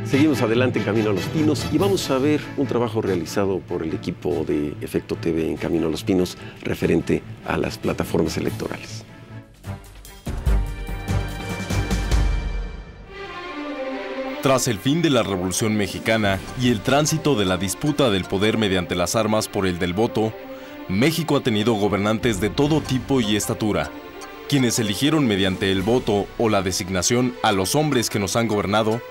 Seguimos adelante en Camino a los Pinos y vamos a ver un trabajo realizado por el equipo de Efecto TV en Camino a los Pinos referente a las plataformas electorales. Tras el fin de la Revolución Mexicana y el tránsito de la disputa del poder mediante las armas por el del voto, México ha tenido gobernantes de todo tipo y estatura, quienes eligieron mediante el voto o la designación a los hombres que nos han gobernado.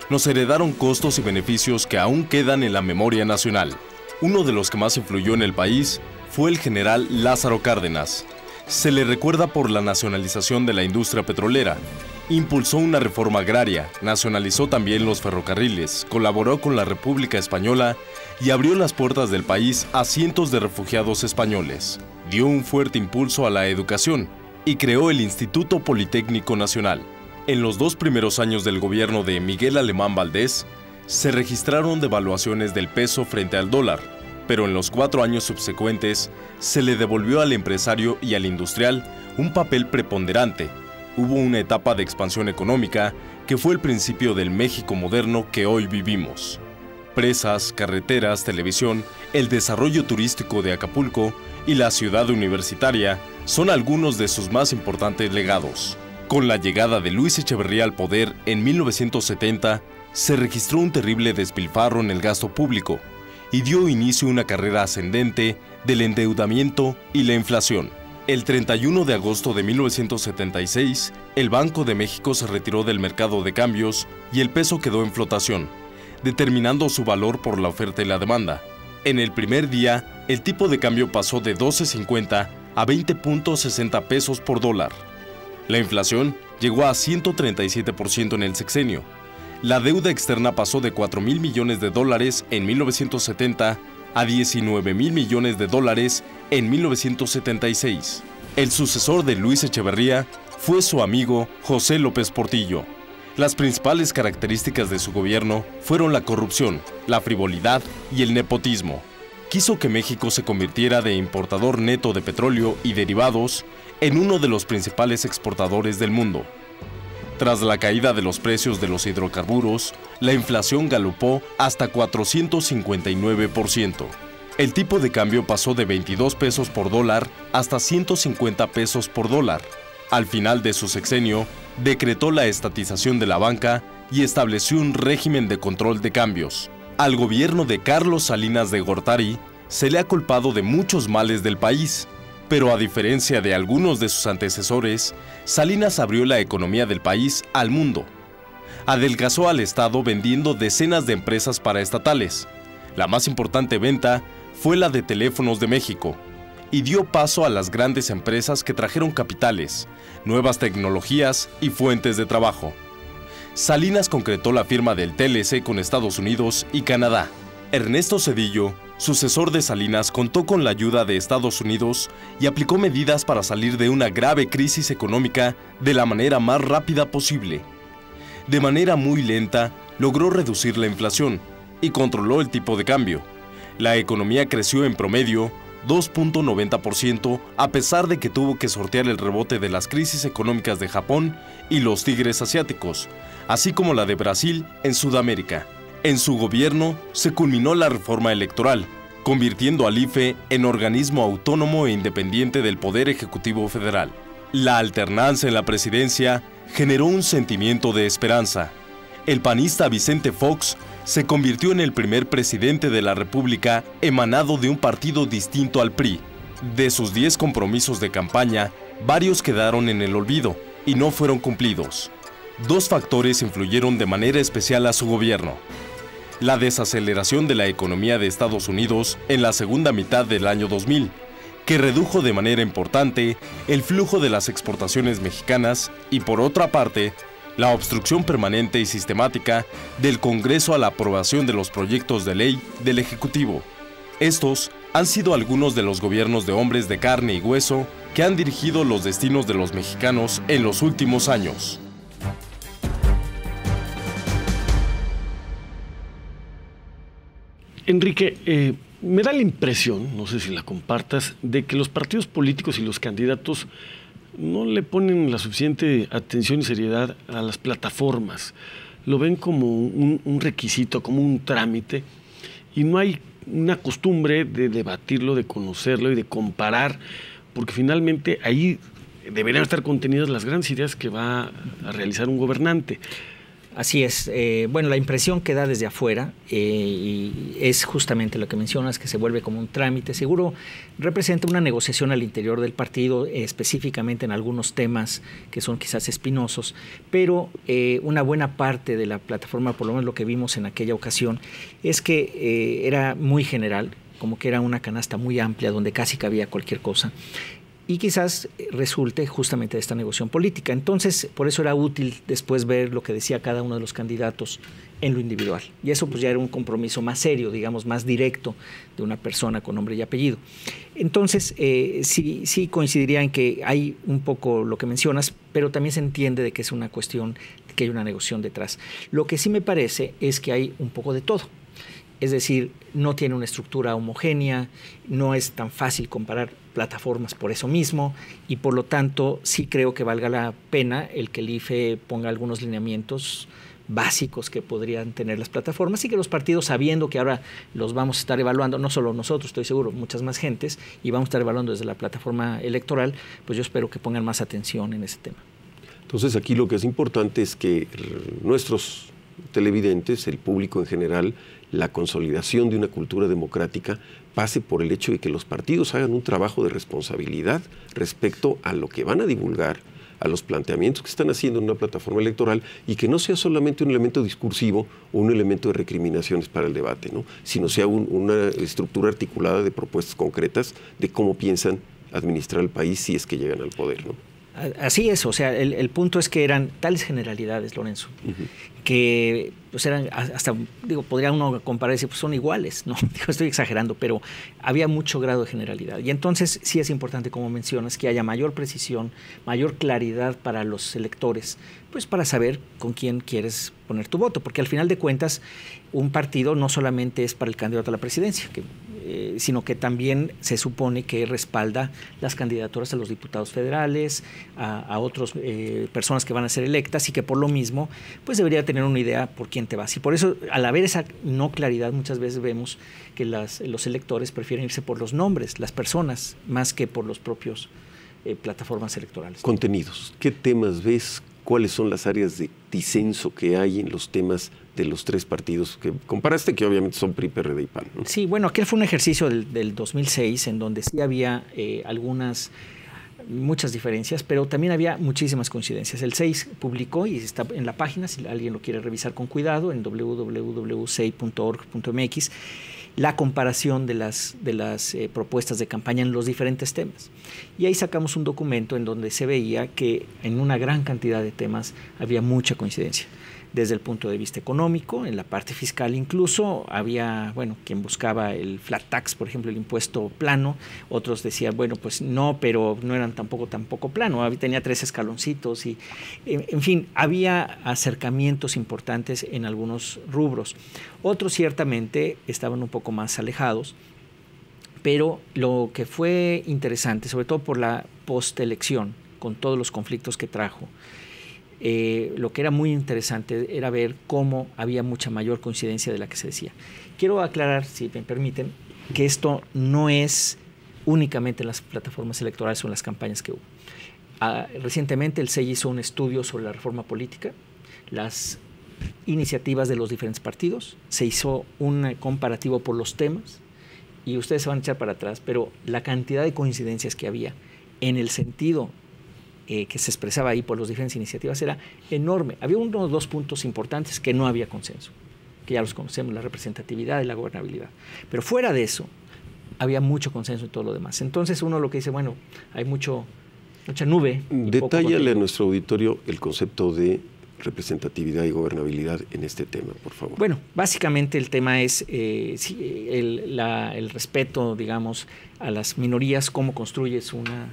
Nos heredaron costos y beneficios que aún quedan en la memoria nacional. Uno de los que más influyó en el país fue el general Lázaro Cárdenas. Se le recuerda por la nacionalización de la industria petrolera. Impulsó una reforma agraria, nacionalizó también los ferrocarriles, colaboró con la República Española y abrió las puertas del país a cientos de refugiados españoles. Dio un fuerte impulso a la educación y creó el Instituto Politécnico Nacional. En los 2 primeros años del gobierno de Miguel Alemán Valdés, se registraron devaluaciones del peso frente al dólar, pero en los 4 años subsecuentes se le devolvió al empresario y al industrial un papel preponderante. Hubo una etapa de expansión económica que fue el principio del México moderno que hoy vivimos. Presas, carreteras, televisión, el desarrollo turístico de Acapulco y la ciudad universitaria son algunos de sus más importantes legados. Con la llegada de Luis Echeverría al poder en 1970, se registró un terrible despilfarro en el gasto público y dio inicio a una carrera ascendente del endeudamiento y la inflación. El 31 de agosto de 1976, el Banco de México se retiró del mercado de cambios y el peso quedó en flotación, determinando su valor por la oferta y la demanda. En el primer día, el tipo de cambio pasó de 12.50 a 20.60 pesos por dólar. La inflación llegó a 137% en el sexenio. La deuda externa pasó de 4.000 millones de dólares en 1970 a 19.000 millones de dólares en 1976. El sucesor de Luis Echeverría fue su amigo José López Portillo. Las principales características de su gobierno fueron la corrupción, la frivolidad y el nepotismo. Quiso que México se convirtiera de importador neto de petróleo y derivados en uno de los principales exportadores del mundo. Tras la caída de los precios de los hidrocarburos, la inflación galopó hasta 459%. El tipo de cambio pasó de 22 pesos por dólar hasta 150 pesos por dólar. Al final de su sexenio, decretó la estatización de la banca y estableció un régimen de control de cambios. Al gobierno de Carlos Salinas de Gortari se le ha culpado de muchos males del país, pero a diferencia de algunos de sus antecesores, Salinas abrió la economía del país al mundo. Adelgazó al Estado vendiendo decenas de empresas paraestatales. La más importante venta fue la de Teléfonos de México, y dio paso a las grandes empresas que trajeron capitales, nuevas tecnologías y fuentes de trabajo. Salinas concretó la firma del TLC con Estados Unidos y Canadá. Ernesto Zedillo, sucesor de Salinas, contó con la ayuda de Estados Unidos y aplicó medidas para salir de una grave crisis económica de la manera más rápida posible. De manera muy lenta, logró reducir la inflación y controló el tipo de cambio. La economía creció en promedio 2.90% a pesar de que tuvo que sortear el rebote de las crisis económicas de Japón y los tigres asiáticos, así como la de Brasil en Sudamérica. En su gobierno se culminó la reforma electoral, convirtiendo al IFE en organismo autónomo e independiente del Poder Ejecutivo Federal. La alternancia en la presidencia generó un sentimiento de esperanza. El panista Vicente Fox se convirtió en el primer presidente de la República emanado de un partido distinto al PRI. De sus 10 compromisos de campaña, varios quedaron en el olvido y no fueron cumplidos. 2 factores influyeron de manera especial a su gobierno: la desaceleración de la economía de Estados Unidos en la segunda mitad del año 2000, que redujo de manera importante el flujo de las exportaciones mexicanas, y por otra parte, la obstrucción permanente y sistemática del Congreso a la aprobación de los proyectos de ley del Ejecutivo. Estos han sido algunos de los gobiernos de hombres de carne y hueso que han dirigido los destinos de los mexicanos en los últimos años. Enrique, Me da la impresión, no sé si la compartas, de que los partidos políticos y los candidatos no le ponen la suficiente atención y seriedad a las plataformas. Lo ven como un requisito, como un trámite, y no hay una costumbre de debatirlo, de conocerlo y de comparar, porque finalmente ahí deberían estar contenidas las grandes ideas que va a realizar un gobernante. Así es. Bueno, la impresión que da desde afuera y es justamente lo que mencionas, que se vuelve como un trámite. Seguro representa una negociación al interior del partido, específicamente en algunos temas que son quizás espinosos, pero una buena parte de la plataforma, por lo menos lo que vimos en aquella ocasión, es que era muy general, como que era una canasta muy amplia donde casi cabía cualquier cosa. Y quizás resulte justamente de esta negociación política. Entonces, por eso era útil después ver lo que decía cada uno de los candidatos en lo individual. Y eso pues ya era un compromiso más serio, digamos, más directo de una persona con nombre y apellido. Entonces, sí coincidiría en que hay un poco lo que mencionas, pero también se entiende de que es una cuestión, que hay una negociación detrás. Lo que sí me parece es que hay un poco de todo. Es decir, no tiene una estructura homogénea, no es tan fácil comparar plataformas por eso mismo y por lo tanto sí creo que valga la pena el que el IFE ponga algunos lineamientos básicos que podrían tener las plataformas y que los partidos, sabiendo que ahora los vamos a estar evaluando, no solo nosotros, estoy seguro, muchas más gentes, y vamos a estar evaluando desde la plataforma electoral, pues yo espero que pongan más atención en ese tema. Entonces aquí lo que es importante es que nuestros televidentes, el público en general, la consolidación de una cultura democrática pase por el hecho de que los partidos hagan un trabajo de responsabilidad respecto a lo que van a divulgar, a los planteamientos que están haciendo en una plataforma electoral y que no sea solamente un elemento discursivo o un elemento de recriminaciones para el debate, ¿no? Sino sea una estructura articulada de propuestas concretas de cómo piensan administrar el país si es que llegan al poder, ¿no? Así es, o sea, el punto es que eran tales generalidades, Lorenzo, que pues eran hasta, digo, podría uno comparar y decir, pues son iguales, ¿no? Digo, estoy exagerando, pero había mucho grado de generalidad. Y entonces sí es importante, como mencionas, que haya mayor precisión, mayor claridad para los electores, pues para saber con quién quieres poner tu voto, porque al final de cuentas un partido no solamente es para el candidato a la presidencia, sino que también se supone que respalda las candidaturas a los diputados federales, a otras personas que van a ser electas y que por lo mismo pues debería tener una idea por quién te vas. Y por eso, al haber esa no claridad, muchas veces vemos que los electores prefieren irse por los nombres, las personas, más que por los propios plataformas electorales. Contenidos. ¿Qué temas ves? ¿Cuáles son las áreas de disenso que hay en los temas de los tres partidos que comparaste, que obviamente son PRI, PRD y PAN, ¿no? Sí, bueno, aquel fue un ejercicio del 2006 en donde sí había muchas diferencias, pero también había muchísimas coincidencias. El 6 publicó, y está en la página, si alguien lo quiere revisar con cuidado, en www.sei.org.mx, la comparación de las propuestas de campaña en los diferentes temas. Y ahí sacamos un documento en donde se veía que en una gran cantidad de temas había mucha coincidencia. Desde el punto de vista económico, en la parte fiscal incluso, había, bueno, quien buscaba el flat tax, por ejemplo, el impuesto plano, otros decían, bueno, pues no, pero no eran tampoco plano, tenía 3 escaloncitos y, en fin, había acercamientos importantes en algunos rubros. Otros ciertamente estaban un poco más alejados, pero lo que fue interesante, sobre todo por la postelección, con todos los conflictos que trajo, lo que era muy interesante era ver cómo había mucha mayor coincidencia de la que se decía. Quiero aclarar, si me permiten, que esto no es únicamente en las plataformas electorales o en las campañas que hubo. Recientemente el CEI hizo un estudio sobre la reforma política, las iniciativas de los diferentes partidos, se hizo un comparativo por los temas y ustedes se van a echar para atrás, pero la cantidad de coincidencias que había en el sentido que se expresaba ahí por las diferentes iniciativas era enorme. Había uno o dos puntos importantes que no había consenso, que ya los conocemos, la representatividad y la gobernabilidad. Pero fuera de eso, había mucho consenso en todo lo demás. Entonces uno lo que dice, bueno, hay mucha nube. Detállale a nuestro auditorio el concepto de representatividad y gobernabilidad en este tema, por favor. Bueno, básicamente el tema es el respeto, digamos, a las minorías, cómo construyes una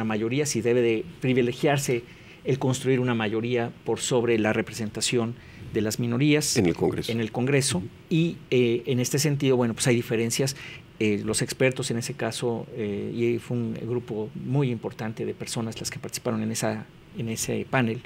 mayoría, si debe de privilegiarse el construir una mayoría por sobre la representación de las minorías en el Congreso. Y en este sentido, bueno, pues hay diferencias. Los expertos en ese caso, y fue un grupo muy importante de personas las que participaron en ese panel,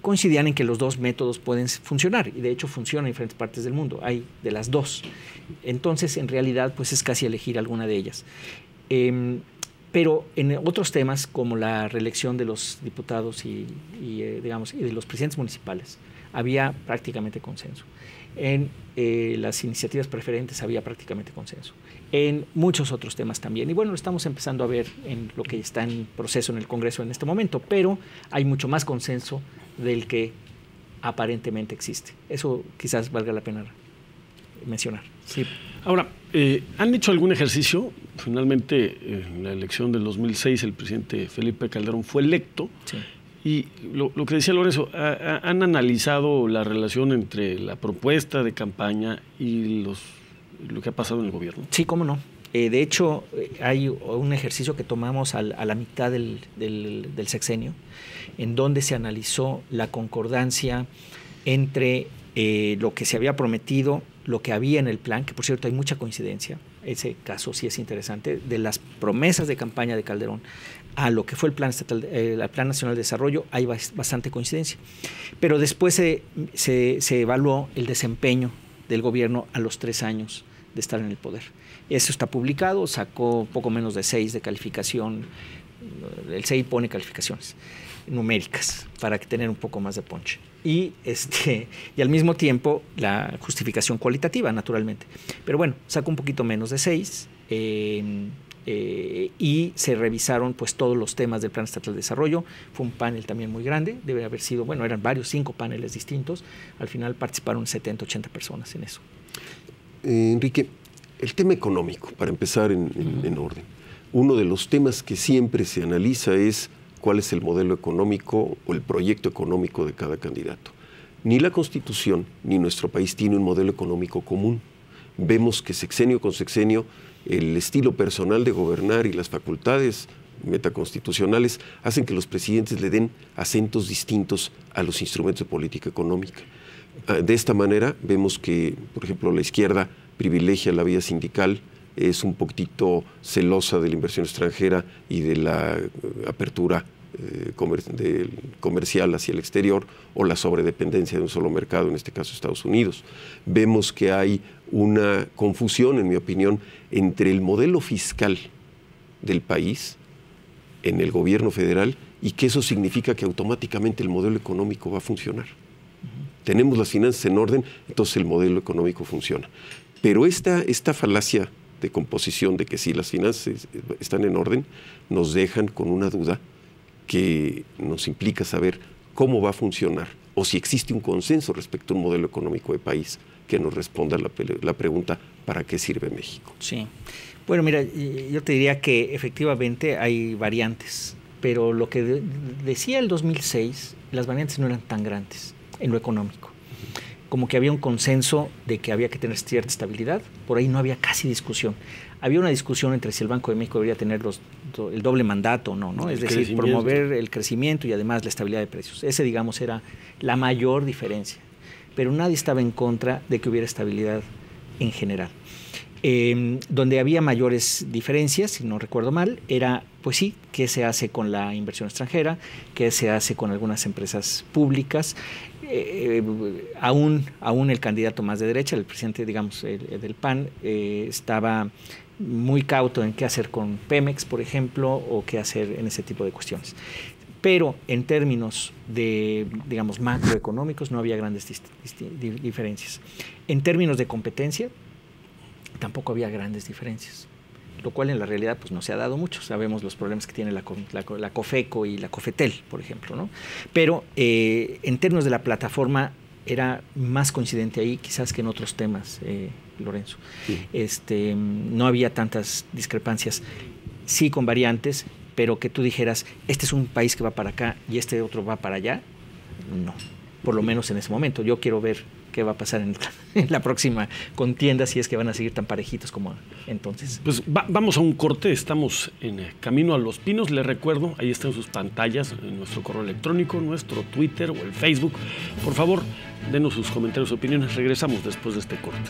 coincidían en que los dos métodos pueden funcionar, y de hecho funcionan en diferentes partes del mundo, hay de las dos. Entonces, en realidad, pues es casi elegir alguna de ellas. Pero en otros temas, como la reelección de los diputados y de los presidentes municipales, había prácticamente consenso. En las iniciativas preferentes había prácticamente consenso. En muchos otros temas también. Y bueno, lo estamos empezando a ver en lo que está en proceso en el Congreso en este momento, pero hay mucho más consenso del que aparentemente existe. Eso quizás valga la pena mencionar. Sí. Ahora, ¿han hecho algún ejercicio? Finalmente, en la elección del 2006, el presidente Felipe Calderón fue electo. Sí. Y lo que decía Lorenzo, ¿han analizado la relación entre la propuesta de campaña y lo que ha pasado en el gobierno? Sí, cómo no. De hecho, hay un ejercicio que tomamos a la mitad del sexenio, en donde se analizó la concordancia entre lo que se había prometido, lo que había en el plan, que por cierto hay mucha coincidencia, ese caso sí es interesante, de las promesas de campaña de Calderón a lo que fue el Plan Nacional de Desarrollo, hay bastante coincidencia. Pero después se evaluó el desempeño del gobierno a los 3 años de estar en el poder. Eso está publicado, sacó poco menos de 6 de calificación. El CEI pone calificaciones numéricas para tener un poco más de punch. Y al mismo tiempo la justificación cualitativa, naturalmente. Pero bueno, sacó un poquito menos de 6 y se revisaron pues todos los temas del Plan Estatal de Desarrollo. Fue un panel también muy grande, debe haber sido, bueno, eran 5 paneles distintos. Al final participaron 70, 80 personas en eso. Enrique, el tema económico, para empezar en orden. Uno de los temas que siempre se analiza es cuál es el modelo económico o el proyecto económico de cada candidato. Ni la Constitución ni nuestro país tiene un modelo económico común. Vemos que sexenio con sexenio el estilo personal de gobernar y las facultades metaconstitucionales hacen que los presidentes le den acentos distintos a los instrumentos de política económica. De esta manera vemos que, por ejemplo, la izquierda privilegia la vía sindical, es un poquitito celosa de la inversión extranjera y de la apertura comercial hacia el exterior, o la sobredependencia de un solo mercado, en este caso Estados Unidos. Vemos que hay una confusión, en mi opinión, entre el modelo fiscal del país en el gobierno federal y que eso significa que automáticamente el modelo económico va a funcionar. Tenemos las finanzas en orden, entonces el modelo económico funciona. Pero esta falacia de composición de que si las finanzas están en orden, nos dejan con una duda que nos implica saber cómo va a funcionar o si existe un consenso respecto a un modelo económico de país que nos responda la pregunta ¿para qué sirve México? Sí. Bueno, mira, yo te diría que efectivamente hay variantes, pero lo que decía el 2006, las variantes no eran tan grandes en lo económico. Como que había un consenso de que había que tener cierta estabilidad, por ahí no había casi discusión. Había una discusión entre si el Banco de México debería tener el doble mandato o no, ¿no? Es decir, promover el crecimiento y además la estabilidad de precios. Ese, digamos, era la mayor diferencia. Pero nadie estaba en contra de que hubiera estabilidad en general. Donde había mayores diferencias, si no recuerdo mal, era, pues sí, qué se hace con la inversión extranjera, qué se hace con algunas empresas públicas. Aún el candidato más de derecha, el presidente, digamos, del PAN, estaba muy cauto en qué hacer con Pemex, por ejemplo, o qué hacer en ese tipo de cuestiones. Pero en términos de, digamos, macroeconómicos no había grandes diferencias. En términos de competencia, tampoco había grandes diferencias, lo cual en la realidad pues no se ha dado mucho. Sabemos los problemas que tiene la COFECO y la COFETEL, por ejemplo, ¿no? Pero en términos de la plataforma era más coincidente ahí quizás que en otros temas, Lorenzo. Sí. No había tantas discrepancias, sí con variantes, pero que tú dijeras, este es un país que va para acá y este otro va para allá, no, por lo menos en ese momento. Yo quiero ver qué va a pasar en la próxima contienda, si es que van a seguir tan parejitos como entonces. Pues vamos a un corte, estamos en Camino a Los Pinos, les recuerdo, ahí están sus pantallas, en nuestro correo electrónico, nuestro Twitter o el Facebook. Por favor, denos sus comentarios, opiniones, regresamos después de este corte.